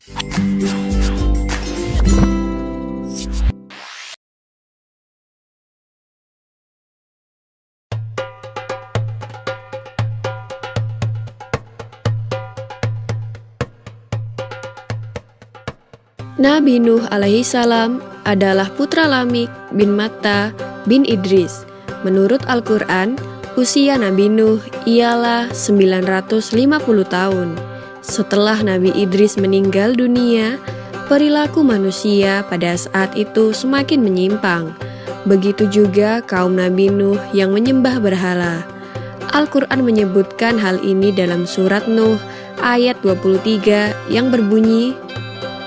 Nabi Nuh alaihissalam adalah putra Lamik bin Matta bin Idris. Menurut Al-Quran, usia Nabi Nuh ialah 950 tahun. Setelah Nabi Idris meninggal dunia, perilaku manusia pada saat itu semakin menyimpang. Begitu juga kaum Nabi Nuh yang menyembah berhala. Al-Quran menyebutkan hal ini dalam surat Nuh ayat 23 yang berbunyi,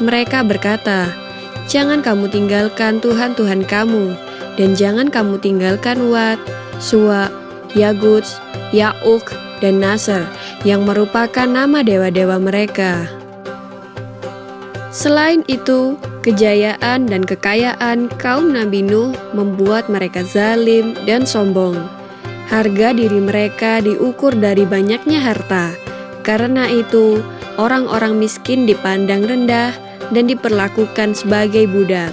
mereka berkata, "Jangan kamu tinggalkan Tuhan-Tuhan kamu, dan jangan kamu tinggalkan Wat, Suwa, Yaguts, Ya'uk, dan Nasr, yang merupakan nama dewa-dewa mereka." Selain itu, kejayaan dan kekayaan kaum Nabi Nuh membuat mereka zalim dan sombong. Harga diri mereka diukur dari banyaknya harta. Karena itu, orang-orang miskin dipandang rendah dan diperlakukan sebagai budak.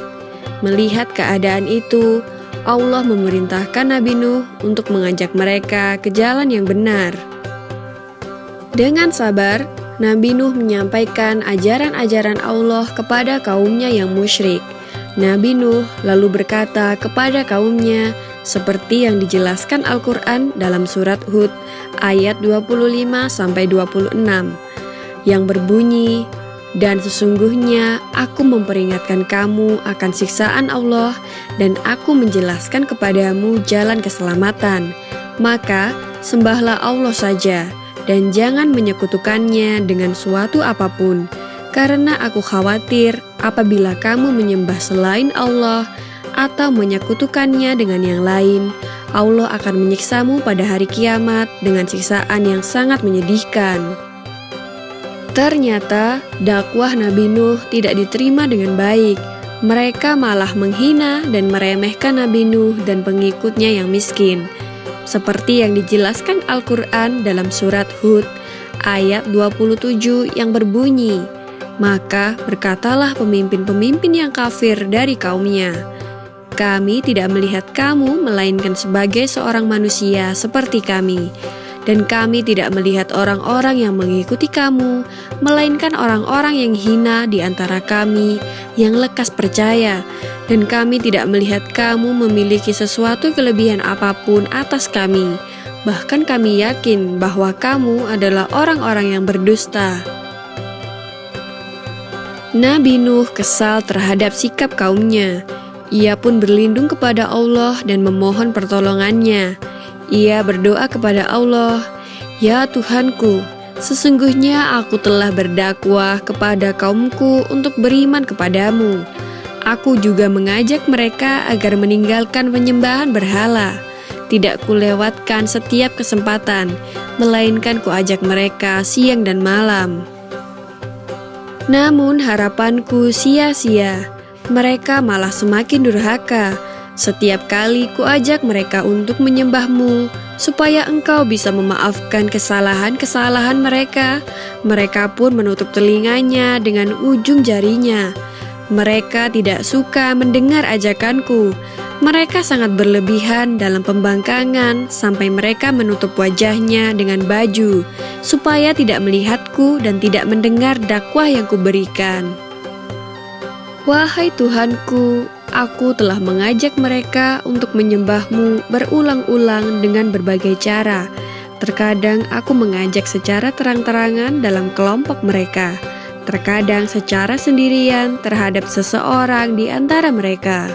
Melihat keadaan itu, Allah memerintahkan Nabi Nuh untuk mengajak mereka ke jalan yang benar. Dengan sabar, Nabi Nuh menyampaikan ajaran-ajaran Allah kepada kaumnya yang musyrik. Nabi Nuh lalu berkata kepada kaumnya, seperti yang dijelaskan Al-Quran dalam surat Hud ayat 25-26, yang berbunyi, "Dan sesungguhnya aku memperingatkan kamu akan siksaan Allah dan aku menjelaskan kepadamu jalan keselamatan. Maka sembahlah Allah saja dan jangan menyekutukannya dengan suatu apapun. Karena aku khawatir apabila kamu menyembah selain Allah atau menyekutukannya dengan yang lain, Allah akan menyiksamu pada hari kiamat dengan siksaan yang sangat menyedihkan." Ternyata dakwah Nabi Nuh tidak diterima dengan baik. Mereka malah menghina dan meremehkan Nabi Nuh dan pengikutnya yang miskin. Seperti yang dijelaskan Al-Quran dalam surat Hud ayat 27 yang berbunyi, "Maka berkatalah pemimpin-pemimpin yang kafir dari kaumnya, kami tidak melihat kamu melainkan sebagai seorang manusia seperti kami. Dan kami tidak melihat orang-orang yang mengikuti kamu, melainkan orang-orang yang hina di antara kami, yang lekas percaya. Dan kami tidak melihat kamu memiliki sesuatu kelebihan apapun atas kami. Bahkan kami yakin bahwa kamu adalah orang-orang yang berdusta." Nabi Nuh kesal terhadap sikap kaumnya. Ia pun berlindung kepada Allah dan memohon pertolongannya. Ia berdoa kepada Allah, "Ya Tuhanku, sesungguhnya aku telah berdakwah kepada kaumku untuk beriman kepadamu. Aku juga mengajak mereka agar meninggalkan penyembahan berhala. Tidak kulewatkan setiap kesempatan, melainkan kuajak mereka siang dan malam. Namun harapanku sia-sia, mereka malah semakin durhaka. Setiap kali kuajak mereka untuk menyembahmu, supaya engkau bisa memaafkan kesalahan-kesalahan mereka, mereka pun menutup telinganya dengan ujung jarinya. Mereka tidak suka mendengar ajakanku. Mereka sangat berlebihan dalam pembangkangan sampai mereka menutup wajahnya dengan baju, supaya tidak melihatku dan tidak mendengar dakwah yang kuberikan. Wahai Tuhanku, aku telah mengajak mereka untuk menyembahmu berulang-ulang dengan berbagai cara. Terkadang aku mengajak secara terang-terangan dalam kelompok mereka. Terkadang secara sendirian terhadap seseorang di antara mereka.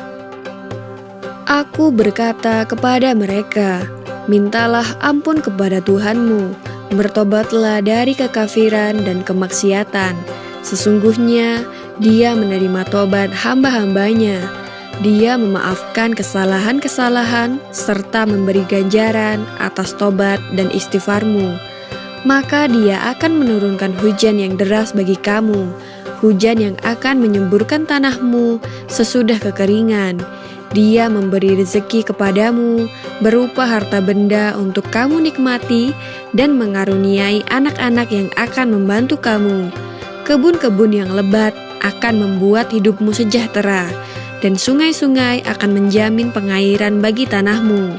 Aku berkata kepada mereka, "Mintalah ampun kepada Tuhanmu, bertobatlah dari kekafiran dan kemaksiatan. Sesungguhnya Dia menerima tobat hamba-hambanya. Dia memaafkan kesalahan-kesalahan serta memberi ganjaran atas tobat dan istighfarmu. Maka Dia akan menurunkan hujan yang deras bagi kamu, hujan yang akan menyemburkan tanahmu sesudah kekeringan. Dia memberi rezeki kepadamu berupa harta benda untuk kamu nikmati dan mengaruniai anak-anak yang akan membantu kamu. kebun-kebun yang lebat akan membuat hidupmu sejahtera, dan sungai-sungai akan menjamin pengairan bagi tanahmu.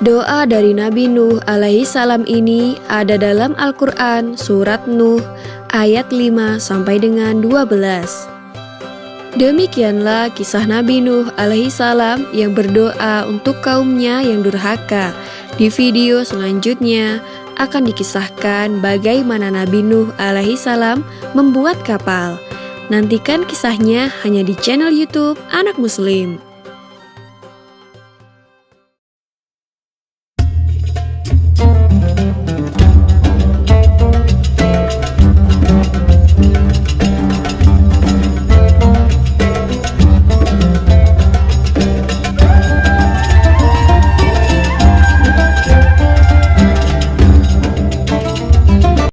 Doa dari Nabi Nuh alaihi salam ini ada dalam Al-Quran surat Nuh ayat 5 sampai dengan 12. Demikianlah kisah Nabi Nuh alaihi salam yang berdoa untuk kaumnya yang durhaka. Di video selanjutnya akan dikisahkan bagaimana Nabi Nuh alaihi salam membuat kapal. Nantikan kisahnya hanya di channel YouTube Anak Muslim.